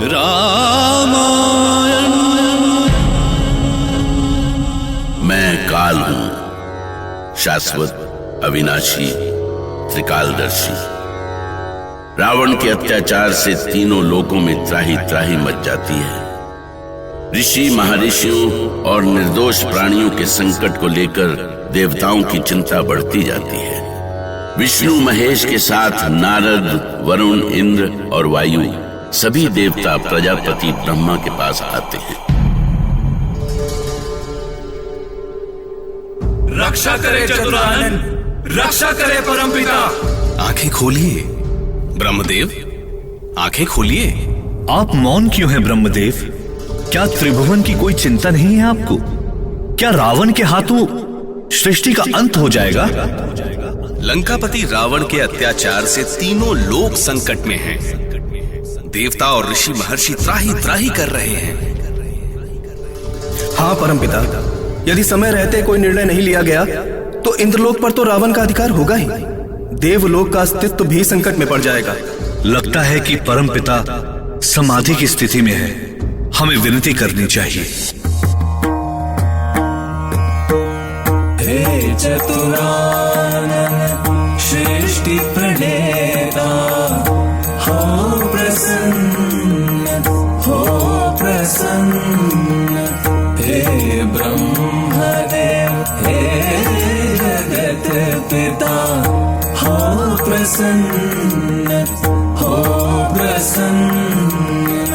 रामायण। मैं काल हूं, शाश्वत, अविनाशी, त्रिकालदर्शी। रावण के अत्याचार से तीनों लोकों में त्राही त्राही मच जाती है। ऋषि महर्षियों और निर्दोष प्राणियों के संकट को लेकर देवताओं की चिंता बढ़ती जाती है। विष्णु महेश के साथ नारद, वरुण, इंद्र और वायु सभी देवता प्रजापति ब्रह्मा के पास आते हैं। रक्षा करे चतुरानन, रक्षा करे परमपिता। आंखें खोलिए ब्रह्मदेव, आंखें खोलिए। आप मौन क्यों हैं ब्रह्मदेव? क्या त्रिभुवन की कोई चिंता नहीं है आपको? क्या रावण के हाथों सृष्टि का अंत हो जाएगा? लंकापति रावण के अत्याचार से तीनों लोक संकट में हैं। देवता और ऋषि महर्षि त्राही त्राही कर रहे हैं। हाँ परमपिता, यदि समय रहते कोई निर्णय नहीं लिया गया तो इंद्रलोक पर तो रावण का अधिकार होगा ही। देवलोक का अस्तित्व भी संकट में पड़ जाएगा। लगता है कि परमपिता समाधि की स्थिति में है। हमें विनती करनी चाहिए। हे चतुरानन सृष्टि प्रणेता, हो प्रसन्न, हो प्रसन्न। हे ब्रह्मदेव, हे जगत पिता, हो प्रसन्न, हो प्रसन्न।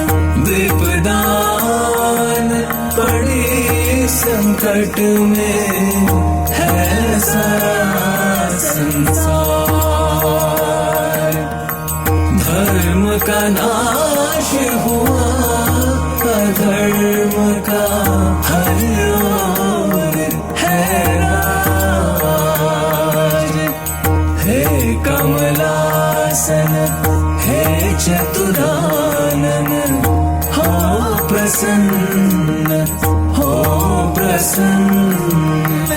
विपदान पड़ी संकट में है सारा संसार। धर्म का नाश हुआ, अधर्म का हर ओर है राज। हे कमलासन, हे चतुरानन, हो प्रसन्न, हो प्रसन्न।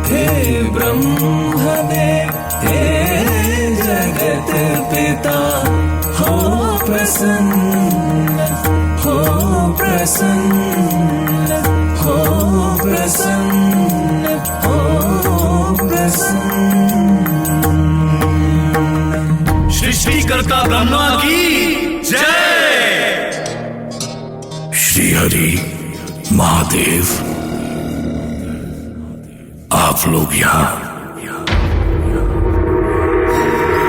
हे ब्रह्मदेव, हे जगत पिता, हो प्रसन्न, हो प्रसन्न, हो प्रसन्न, हो प्रसन्न। सृष्टिकर्ता ब्रह्मा की जय। श्री हरि महादेव, आप लोग यहाँ।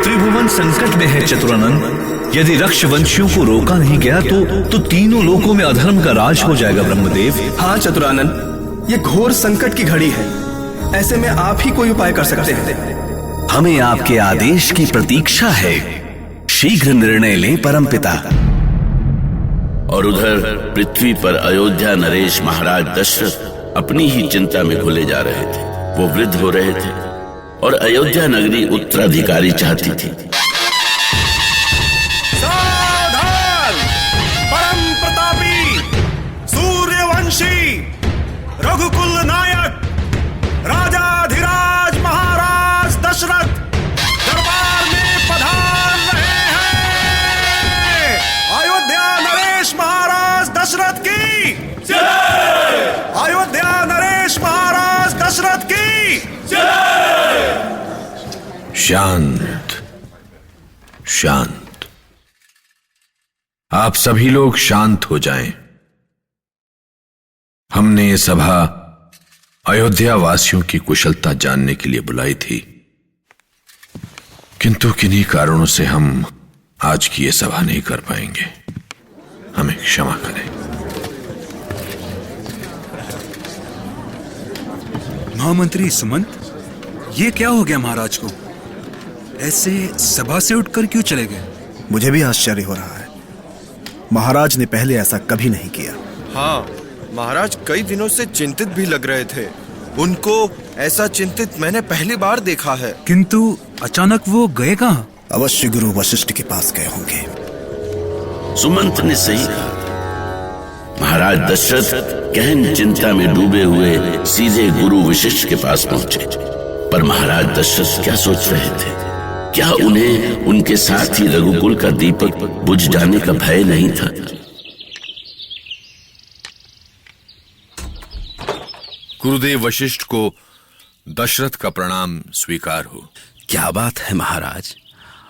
त्रिभुवन संकट में है चतुरानन। यदि रक्षवंशियों को रोका नहीं गया तो तीनों लोकों में अधर्म का राज हो जाएगा ब्रह्मदेव। हाँ चतुरानन, ये घोर संकट की घड़ी है। ऐसे में आप ही कोई उपाय कर सकते हैं। हमें आपके आदेश की प्रतीक्षा है। शीघ्र निर्णय लें परमपिता। और उधर पृथ्वी पर अयोध्या नरेश महाराज दशरथ अपनी ही चिंता में घुले जा रहे थे। वो वृद्ध हो रहे थे और अयोध्या नगरी उत्तराधिकारी चाहती थी। सावधान! परम प्रतापी, सूर्यवंशी, रघुकुल नायक, राजाधिराज महाराज दशरथ दरबार में पधार रहे हैं। अयोध्या नरेश महाराज दशरथ की जय! अयोध्या नरेश महाराज दशरथ की जय! शांत शांत, आप सभी लोग शांत हो जाएं। हमने ये सभा अयोध्या वासियों की कुशलता जानने के लिए बुलाई थी, किंतु किन्हीं कारणों से हम आज की ये सभा नहीं कर पाएंगे। हमें क्षमा करें। महामंत्री सुमंत, ये क्या हो गया महाराज को? ऐसे सभा से उठकर क्यों चले गए? मुझे भी आश्चर्य हो रहा है। महाराज ने पहले ऐसा कभी नहीं किया। हाँ, महाराज कई दिनों से चिंतित भी लग रहे थे। उनको ऐसा चिंतित मैंने पहली बार देखा है। किंतु अचानक वो गए कहाँ? अवश्य गुरु वशिष्ठ के पास गए होंगे। सुमंत ने सही कहा। महाराज दशरथ गहन चिंता में डूबे हुए सीधे गुरु वशिष्ठ के पास पहुंचे। पर महाराज दशरथ क्या सोच रहे थे? क्या उन्हें उनके साथ ही रघुकुल का दीपक बुझ जाने का भय नहीं था? गुरुदेव वशिष्ठ को दशरथ का प्रणाम स्वीकार हो। क्या बात है महाराज,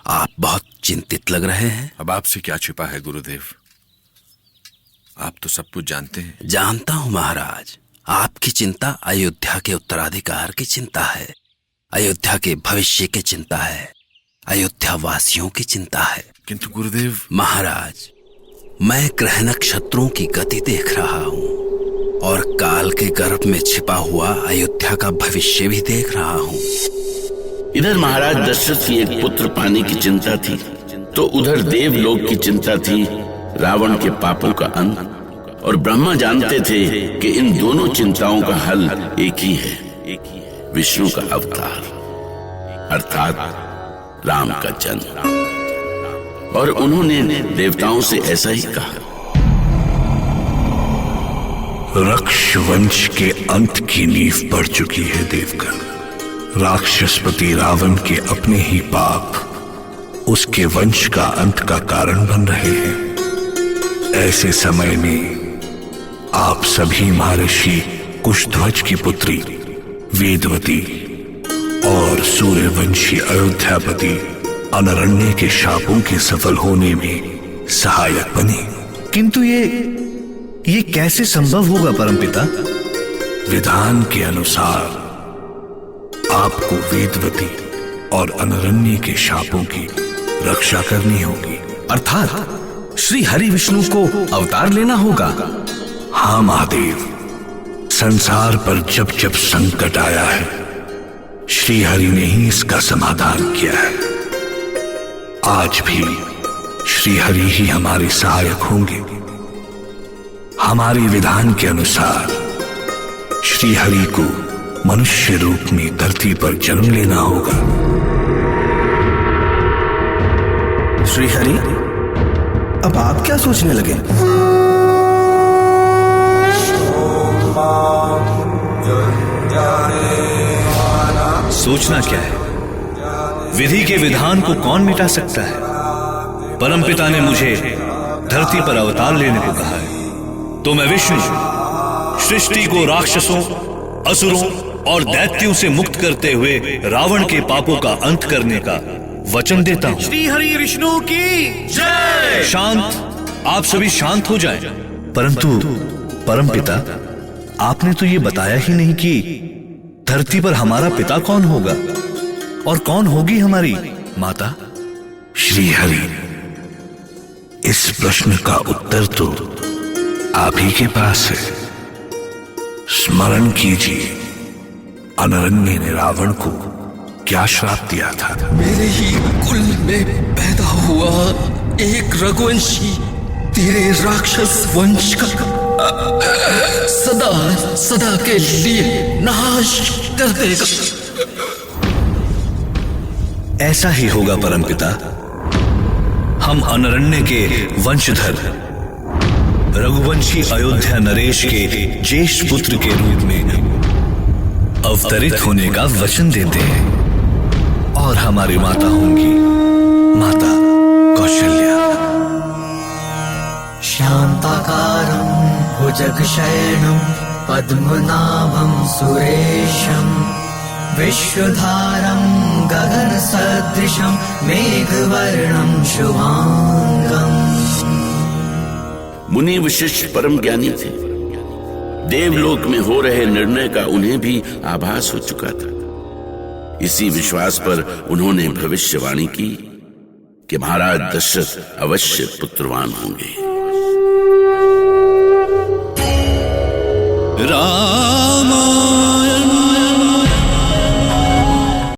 आप बहुत चिंतित लग रहे हैं। अब आपसे क्या छिपा है गुरुदेव, आप तो सब कुछ जानते हैं। जानता हूं महाराज, आपकी चिंता अयोध्या के उत्तराधिकार की चिंता है, अयोध्या के भविष्य की चिंता है, अयोध्या वासियों की चिंता है। किंतु गुरुदेव महाराज, मैं ग्रह नक्षत्रों की गति देख रहा हूं और काल के गर्भ में छिपा हुआ अयोध्या का भविष्य भी देख रहा हूं। इधर महाराज दशरथ की एक पुत्र पाने की चिंता थी, तो उधर देवलोक की चिंता थी रावण के पापों का अंत। और ब्रह्मा जानते थे कि इन दोनों चिंताओं का हल एक ही है, विष्णु का अवतार अर्थात राम का जन्म। और उन्होंने देवताओं से ऐसा ही कहा। रक्ष वंश के अंत की नींव पड़ चुकी है देवगण। राक्षसपति रावण के अपने ही पाप उसके वंश का अंत का कारण बन रहे हैं। ऐसे समय में आप सभी महर्षि कुशध्वज की पुत्री वेदवती और सूर्यवंशी अयोध्यापति अनरण्य के शापों के सफल होने में सहायक बने। किंतु ये कैसे संभव होगा परमपिता? विधान के अनुसार आपको वेदवती और अनरण्य के शापों की रक्षा करनी होगी। अर्थात श्री हरि विष्णु को अवतार लेना होगा। हाँ महादेव, संसार पर जब जब संकट आया है, श्री हरि ने ही इसका समाधान किया है। आज भी श्री हरि ही हमारे सहायक होंगे। हमारे विधान के अनुसार श्री हरि को मनुष्य रूप में धरती पर जन्म लेना होगा। श्री हरि, अब आप क्या सोचने लगे? सोचना क्या है, विधि के विधान को कौन मिटा सकता है। परमपिता ने मुझे धरती पर अवतार लेने को कहा है, तो मैं विष्णु सृष्टि को राक्षसों, असुरों और दैत्यों से मुक्त करते हुए रावण के पापों का अंत करने का वचन देता हूं। श्री हरि विष्णु की जय। शांत, आप सभी शांत हो जाएं। परंतु परमपिता, आपने तो ये बताया ही नहीं कि धरती पर हमारा पिता कौन होगा और कौन होगी हमारी माता। श्री हरि, इस प्रश्न का उत्तर तो आप ही के पास है। स्मरण कीजिए, अनरण्य ने रावण को क्या श्राप दिया था। मेरे ही कुल में पैदा हुआ एक रघुवंशी तेरे राक्षस वंश का सदा सदा के लिए नाश कर देगा। ऐसा ही होगा परमपिता। हम अनरण्य के वंशधर रघुवंशी अयोध्या नरेश के ज्येष्ठ पुत्र के रूप में अवतरित होने का वचन देते हैं और हमारी माता होंगी माता कौशल्या। शांताकारं भुजगशयनं पद्मनाभं सुरेशं विश्वधारं गगनसदृशं मेघवर्णं शुभांगम्। मुनि वशिष्ठ परम ज्ञानी थे। देवलोक में हो रहे निर्णय का उन्हें भी आभास हो चुका था। इसी विश्वास पर उन्होंने भविष्यवाणी की कि महाराज दशरथ अवश्य पुत्रवान होंगे।